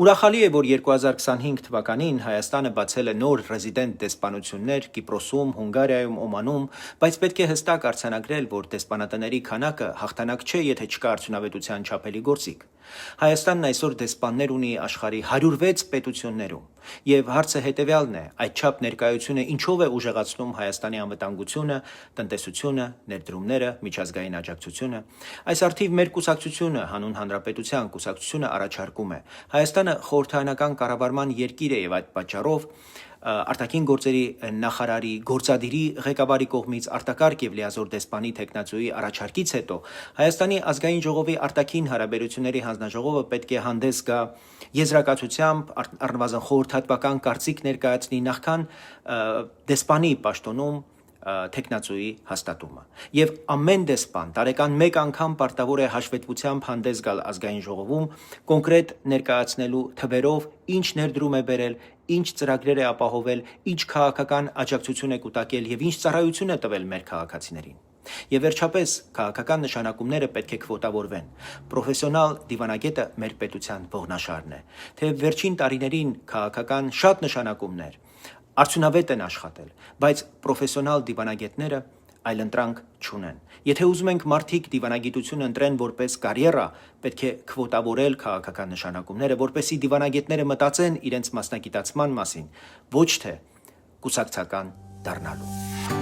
Ուրախալի է, որ 2025 թվականին Հայաստանը բացել է նոր ռեզիդենտ դեսպանություններ Կիպրոսում, Հունգարիայում, Օմանում, բայց պետք է հստակ արձանագրել, որ դեսպանատների քանակը հաղթանակ չէ, եթե չկա արդյունավետության չափելի գործիք։ Հայաստանն այսօր դեսպաններ ունի աշխարհի 106 պետություններում, եւ հարցը հետեւյալն է. այդչափ ներկայությունը ինչով է ուժեղացնում Հայաստանի անվտանգությունը, տնտեսությունը, ներդրումները, միջազգային աջակցությունը։ Այս առթիվ մեր կուսակցությունը, Հանուն Հանրապետության կուսակցությունը առաջարկում է Հայաստանը խորհրդարանական կառավարման երկիր է եւ այդ պատճառով արտաքին գործերի նախարարի գործադիրի ղեկավարի կողմից արտակարգ եւ լիազոր դեսպանի տեխնացուի առաջարկից հետո Հայաստանի ազգային ժողովի արտաքին հարաբերությունների հանձնաժողովը պետք է հանդես գա եզրակացությամբ առնվազն խորհրդատվական կարծիք ներկայացնի նախքան դեսպանի պաշտոնում տեխնացուի հաստատումը։ Եվ ամեն դեսպան տարեկան մեկ անգամ պարտավոր է հաշվետվությամբ հանդես գալ ազգային ժողովում կոնկրետ ներկայացնելու թվերով ինչ ներդրում է բերել, ինչ ծրագրեր է ապահովել, ինչ քաղաքական աջակցություն է կուտակել եւ ինչ ծառայություն է տվել մեր քաղաքացիներին։ Եվ վերջապես քաղաքական նշանակումները պետք է քվոտավորվեն։ Պրոֆեսիոնալ դիվանագետը մեր պետության ողնաշարն է։ Թե վերջին տարիներին քաղաքական շատ նշանակումներ արդյունավետ են աշխատել, բայց պրոֆեսիոնալ դիվանագետները այլընտրանք չունեն։ Եթե ուզում ենք մարդիկ դիվանագիտությունը ընտրեն որպես կարիերա, պետք է քվոտավորել քաղաքական նշանակումները, որպեսզի դիվանագետները մտածեն իրենց մասնագիտացման մասին, ոչ թե կուսակցական դառնալու։